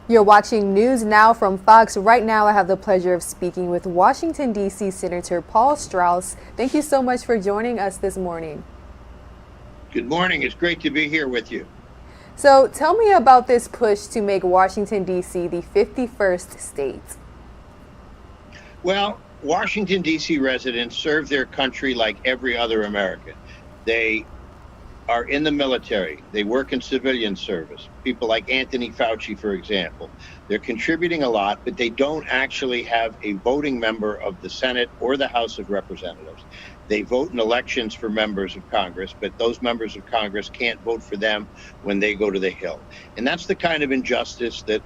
You're watching News Now from Fox. Right now, I have the pleasure of speaking with Washington, D.C. Senator Paul Strauss. Thank you so much for joining us this morning. Good morning. It's great to be here with you. So tell me about this push to make Washington, D.C. the 51st state. Well, Washington, D.C. residents serve their country like every other American. They are in the military. They work in civilian service. People like Anthony Fauci, for example. They're contributing a lot, but they don't actually have a voting member of the Senate or the House of Representatives. They vote in elections for members of Congress, but those members of Congress can't vote for them when they go to the Hill. And that's the kind of injustice that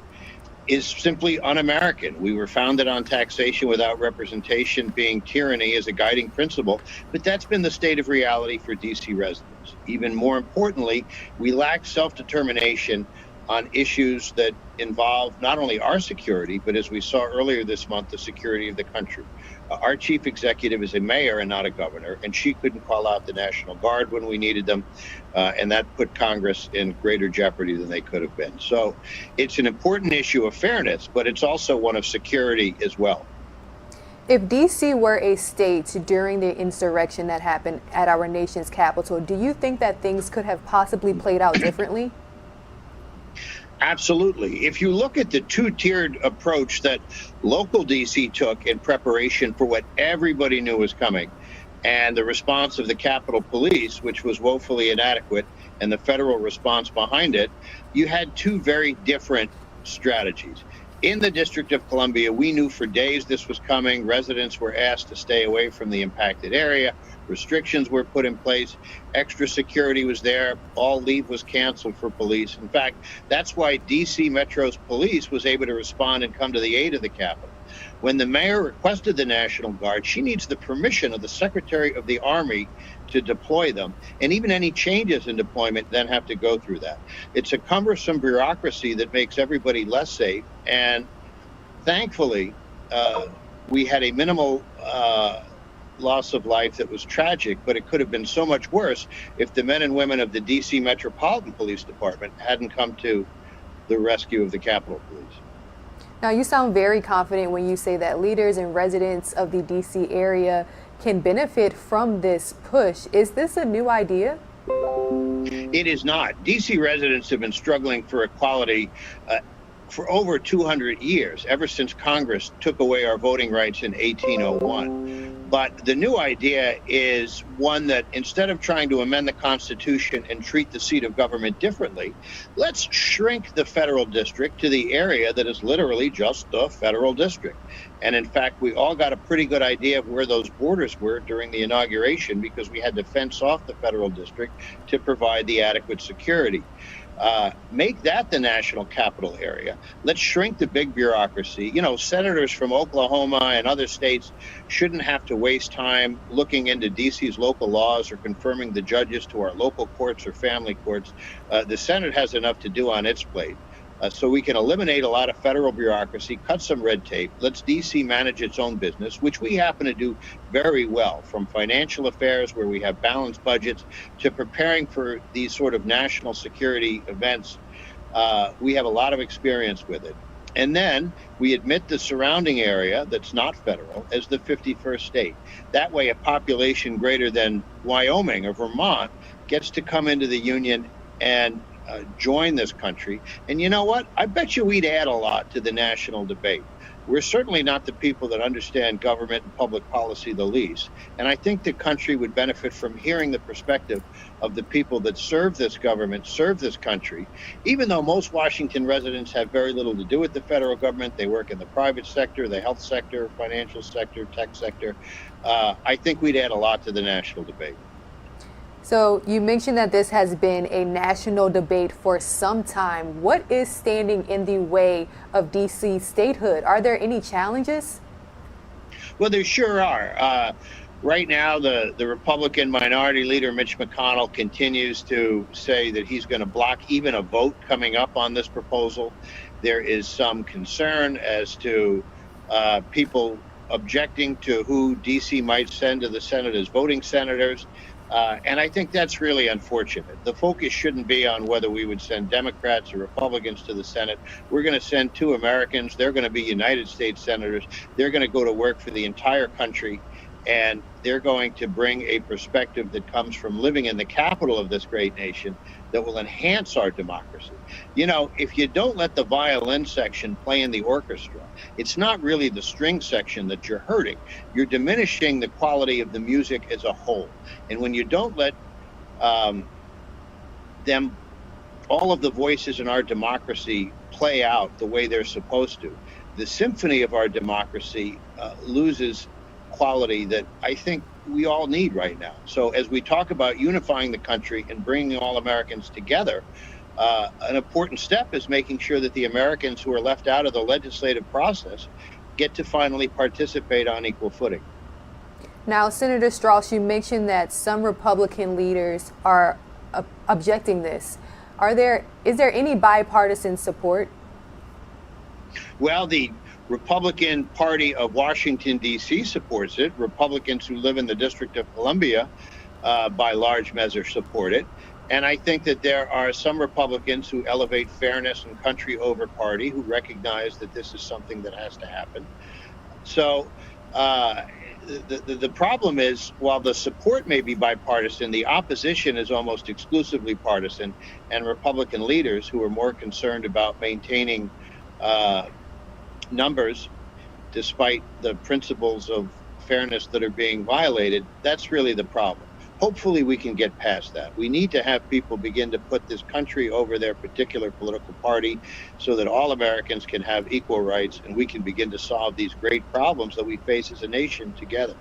is simply un-American. We were founded on taxation without representation being tyranny as a guiding principle, but that's been the state of reality for DC residents. Even more importantly, we lack self-determination on issues that involve not only our security, but as we saw earlier this month, the security of the country. Our chief executive is a mayor and not a governor, and she couldn't call out the National Guard when we needed them, and that put Congress in greater jeopardy than they could have been. So it's an important issue of fairness, but it's also one of security as well. If D.C. were a state during the insurrection that happened at our nation's capital, do you think that things could have possibly played out differently? Absolutely. If you look at the two-tiered approach that local DC took in preparation for what everybody knew was coming, and the response of the Capitol Police, which was woefully inadequate, and the federal response behind it, you had two very different strategies. In the District of Columbia, we knew for days this was coming. Residents were asked to stay away from the impacted area. Restrictions were put in place. Extra security was there. All leave was canceled for police. In fact, that's why DC Metro's police was able to respond and come to the aid of the Capitol. When the mayor requested the National Guard, she needs the permission of the Secretary of the Army to deploy them. And even any changes in deployment then have to go through that. It's a cumbersome bureaucracy that makes everybody less safe. And thankfully, we had a minimal loss of life that was tragic, but it could have been so much worse if the men and women of the DC Metropolitan Police Department hadn't come to the rescue of the Capitol Police. Now, you sound very confident when you say that leaders and residents of the D.C. area can benefit from this push. Is this a new idea? It is not. D.C. residents have been struggling for equality for over 200 years, ever since Congress took away our voting rights in 1801. But the new idea is one that instead of trying to amend the Constitution and treat the seat of government differently, let's shrink the federal district to the area that is literally just the federal district. And in fact, we all got a pretty good idea of where those borders were during the inauguration because we had to fence off the federal district to provide the adequate security. Make that the national capital area. Let's shrink the big bureaucracy. You know, senators from Oklahoma and other states shouldn't have to waste time looking into DC's local laws or confirming the judges to our local courts or family courts. The Senate has enough to do on its plate. So we can eliminate a lot of federal bureaucracy, cut some red tape, let's DC manage its own business, which we happen to do very well, from financial affairs where we have balanced budgets to preparing for these sort of national security events. We have a lot of experience with it. And then we admit the surrounding area that's not federal as the 51st state. That way, a population greater than Wyoming or Vermont gets to come into the Union and join this country. And you know what? I bet you we'd add a lot to the national debate. We're certainly not the people that understand government and public policy the least. And I think the country would benefit from hearing the perspective of the people that serve this government, serve this country. Even though most Washington residents have very little to do with the federal government, they work in the private sector, the health sector, financial sector, tech sector. I think we'd add a lot to the national debate. So you mentioned that this has been a national debate for some time. What is standing in the way of D.C. statehood? Are there any challenges? Well, there sure are. Right now, the Republican Minority Leader, Mitch McConnell, continues to say that he's going to block even a vote coming up on this proposal. There is some concern as to people objecting to who D.C. might send to the Senate as voting senators. And I think that's really unfortunate. The focus shouldn't be on whether we would send Democrats or Republicans to the Senate. We're going to send two Americans. They're going to be United States senators. They're going to go to work for the entire country. And they're going to bring a perspective that comes from living in the capital of this great nation that will enhance our democracy. You know, if you don't let the violin section play in the orchestra, it's not really the string section that you're hurting. You're diminishing the quality of the music as a whole. And when you don't let them, all of the voices in our democracy play out the way they're supposed to, the symphony of our democracy loses quality that I think we all need right now. So as we talk about unifying the country and bringing all Americans together, an important step is making sure that the Americans who are left out of the legislative process get to finally participate on equal footing. Now, Senator Strauss, you mentioned that some Republican leaders are objecting this. Is there any bipartisan support? Well, the Republican Party of Washington, D.C. supports it. Republicans who live in the District of Columbia, by large measure, support it. And I think that there are some Republicans who elevate fairness and country over party, who recognize that this is something that has to happen. So the problem is, while the support may be bipartisan, the opposition is almost exclusively partisan, and Republican leaders who are more concerned about maintaining numbers despite the principles of fairness that are being violated, that's really the problem. Hopefully we can get past that. We need to have people begin to put this country over their particular political party so that all Americans can have equal rights and we can begin to solve these great problems that we face as a nation together.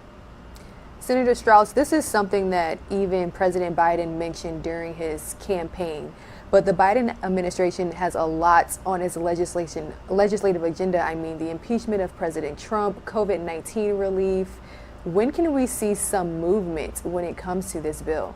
Senator Strauss, this is something that even President Biden mentioned during his campaign. But the Biden administration has a lot on its legislative agenda. I mean, the impeachment of President Trump, COVID-19 relief. When can we see some movement when it comes to this bill?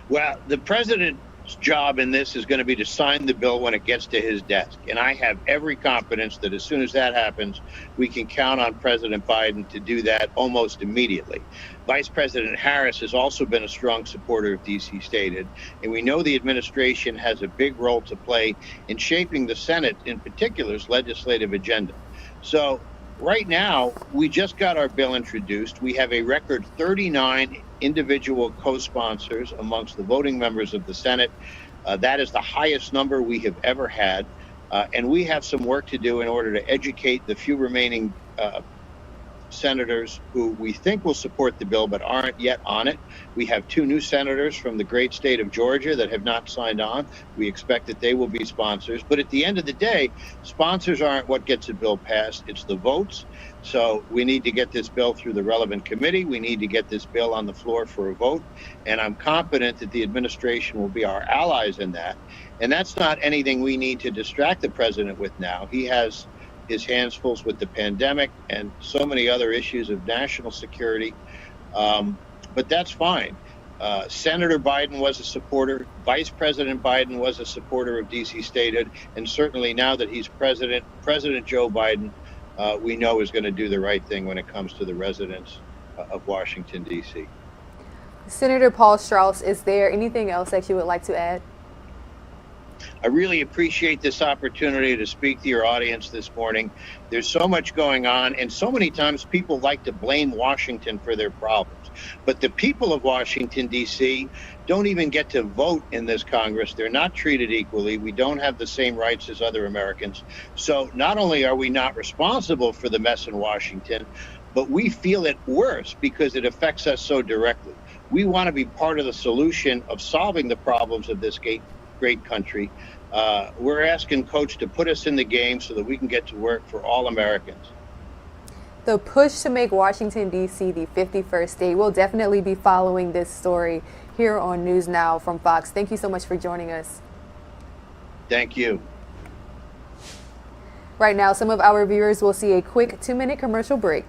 Well, the president's job in this is going to be to sign the bill when it gets to his desk. And I have every confidence that as soon as that happens, we can count on President Biden to do that almost immediately. Vice President Harris has also been a strong supporter of D.C. statehood, and we know the administration has a big role to play in shaping the Senate, in particular's legislative agenda. So right now, we just got our bill introduced. We have a record 39 individual co-sponsors amongst the voting members of the Senate. That is the highest number we have ever had. And we have some work to do in order to educate the few remaining senators who we think will support the bill but aren't yet on it. We have two new senators from the great state of Georgia that have not signed on. We expect that they will be sponsors. But at the end of the day, sponsors aren't what gets a bill passed. It's the votes. So we need to get this bill through the relevant committee. We need to get this bill on the floor for a vote. And I'm confident that the administration will be our allies in that. And that's not anything we need to distract the president with now. He has his hands full with the pandemic and so many other issues of national security. But that's fine. Senator Biden was a supporter. Vice President Biden was a supporter of D.C. statehood. And certainly now that he's president, President Joe Biden, we know is going to do the right thing when it comes to the residents of Washington, D.C. Senator Paul Strauss, is there anything else that you would like to add? I really appreciate this opportunity to speak to your audience this morning. There's so much going on, and so many times people like to blame Washington for their problems. But the people of Washington, D.C. don't even get to vote in this Congress. They're not treated equally. We don't have the same rights as other Americans. So not only are we not responsible for the mess in Washington, but we feel it worse because it affects us so directly. We want to be part of the solution of solving the problems of this great country. We're asking Coach to put us in the game so that we can get to work for all Americans. The push to make Washington, D.C. the 51st state. We'll definitely be following this story here on NewsNOW from Fox. Thank you so much for joining us. Thank you. Right now, some of our viewers will see a quick 2-minute commercial break.